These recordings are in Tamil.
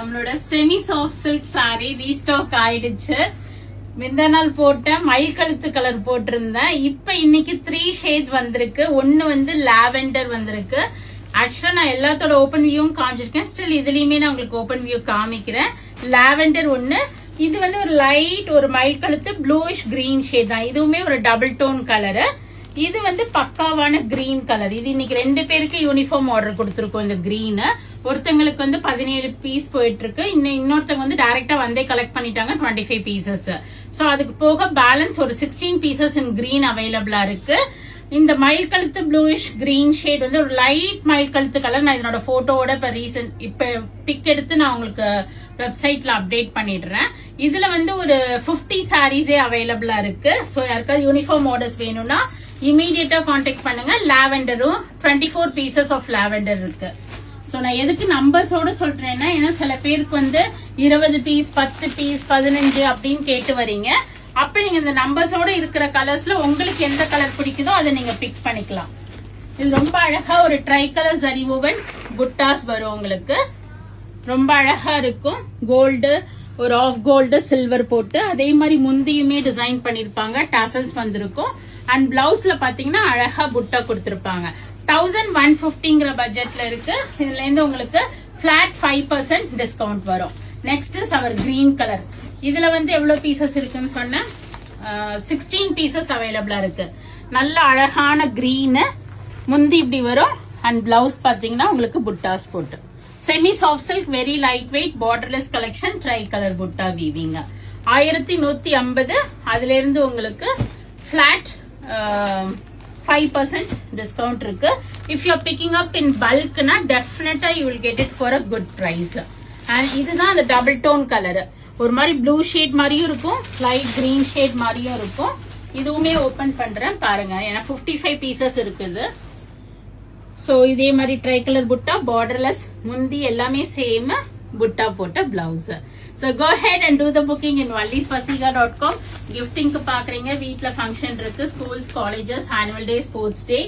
நம்மளோட semi soft silk sorry restock ஆயிடுச்சு. முந்தா நாள் போட்ட மயில் கழுத்து கலர் போட்டிருந்தேன். இப்ப இன்னைக்கு 3 ஷேட்ஸ் வந்திருக்கு. ஒன்னு வந்து லாவெண்டர் வந்திருக்கு. ஆக்சுவலா நான் எல்லாத்தோட ஓபன் வியூவும் காமிச்சிருக்கேன். ஸ்டில் இதுலயுமே நான் உங்களுக்கு ஓபன் வியூ காமிக்கிறேன். லாவெண்டர் ஒன்னு, இது வந்து ஒரு லைட் ஒரு மயில் கழுத்து ப்ளூயிஷ் கிரீன் ஷேட் தான். இதுவுமே ஒரு டபுள் டோன் கலரு. இது வந்து பக்காவான கிரீன் கலர். இது இன்னைக்கு 2 பேருக்கு யூனிஃபார்ம் ஆர்டர் கொடுத்திருக்கோம். இந்த கிரீன் ஒருத்தங்களுக்கு வந்து 17 பீஸ் போயிட்டு இருக்கு. இன்னொருத்தவங்க வந்து டைரக்டா வந்தே கலெக்ட் பண்ணிட்டாங்க 25 பீசஸ். சோ அதுக்கு போக பேலன்ஸ் ஒரு 16 பீசஸ் இன் கிரீன் அவைலபிளா இருக்கு. இந்த மயில் கழுத்து ப்ளூயிஷ் கிரீன் ஷேட் வந்து ஒரு லைட் மயில் கழுத்து கலர். நான் இதனோட போட்டோவோட இப்ப பிக் எடுத்து நான் உங்களுக்கு வெப்சைட்ல அப்டேட் பண்ணிடுறேன். இதுல வந்து ஒரு 50 சாரீஸே அவைலபிளா இருக்கு. சோ யாருக்காவது யூனிஃபார்ம் ஆர்டர்ஸ் வேணும்னா இமீடியட்டா கான்டாக்ட் பண்ணுங்க. லாவெண்டரும் 24 பீசஸ் ஆஃப் லாவெண்டர் இருக்கு. சோ நான் எதுக்கு நம்பர்ஸோட சொல்றேன்னா, ஏன்னா சில பேருக்கு வந்து 20 பீஸ் 10 பீஸ் 15 அப்படின்னு கேட்டு வரீங்க. அப்ப நீங்க இந்த நம்பர்ஸோட இருக்கிற கலர்ஸ்ல உங்களுக்கு எந்த கலர் பிடிக்குதோ அதை நீங்க பிக் பண்ணிக்கலாம். இது ரொம்ப அழகா ஒரு ட்ரை கலர் ஜரி ஓவன் புட்டாஸ் வரும். உங்களுக்கு ரொம்ப அழகா இருக்கும். கோல்டு ஒரு ஆஃப் கோல்டு சில்வர் போட்டு அதே மாதிரி முந்தியுமே டிசைன் பண்ணிருப்பாங்க. டாசல்ஸ் வந்திருக்கும். அண்ட் பிளவுஸ்ல பாத்தீங்கன்னா அழகா புட்டா கொடுத்திருப்பாங்க. 1150ங்கிற பட்ஜெட்ல இருக்கு. இதுல இருந்து உங்களுக்கு பிளாட் 5% டிஸ்கவுண்ட் வரும். Next is our green colour. இதுல வந்து எவ்வளவு பீசஸ் இருக்குன்னு சொன்ன 16 பீசஸ் அவைலபிளா இருக்கு. நல்ல அழகான கிரீன் முந்தி இப்படி வரும். அண்ட் பிளவுஸ் பாத்தீங்கன்னா உங்களுக்கு புட்டாஸ் போட்டு semi soft silk very light weight borderless collection tricolour butta weaving 1150. அதுல இருந்து உங்களுக்கு பிளாட் 5% டிஸ்கவுண்ட் இருக்கு. If you are picking up in பல்க்னா டெஃபினட்டா you will get it for a good price. And இதுதான் அந்த டபுள் டோன் கலர். ஒரு மாதிரி ப்ளூ ஷேட் மாதிரியும் இருக்கும், லைட் கிரீன் ஷேட் மாதிரியும் இருக்கும். இதுவுமே ஓபன் பண்றேன் பாருங்க. ஏன்னா 55 பீசஸ் இருக்குது. சோ இதே மாதிரி ட்ரை கலர் புட்டா பார்டர்லெஸ் முந்தி எல்லாமே சேம் புட்டா போட்ட blouse. So go ahead and do the booking in vallisfasiga.com. Gifting க்கு பாக்குறீங்க, வீட்ல ஃபங்க்ஷன் இருக்கு, schools colleges annual day sports day,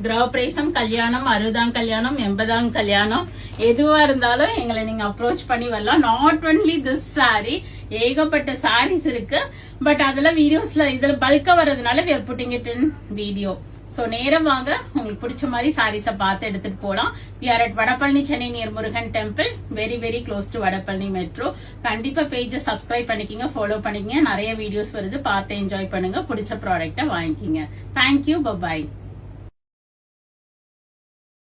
கிரகப்பிரவேசம் கல்யாணம் 60ஆம் கல்யாணம் 80ஆம் கல்யாணம் எதுவா இருந்தாலும் எங்களை நீங்க அப்ரோச் பண்ணி வரலாம். நாட் ஒன்லி திஸ் சாரி, ஏகப்பட்ட சாரீஸ் இருக்கு. பட் அதுல வீடியோஸ்ல இதுல பல்கா வர்றதுனால we are putting it in video. So நேரம் வாங்க, உங்களுக்கு பிடிச்ச மாதிரி சாரீஸ பார்த்து எடுத்துட்டு போலாம். we are at Vadapalani Chennai near Murugan temple, very very close to Vadapalani metro. கண்டிப்பா பேஜை சப்ஸ்கிரைப் பண்ணிக்கங்க, ஃபாலோ பண்ணிக்கங்க. நிறைய வீடியோஸ் வருது, பார்த்து என்ஜாய் பண்ணுங்க. பிடிச்ச ப்ராடக்ட்டை வாங்கிக்கிங்க. Thank you, bye bye.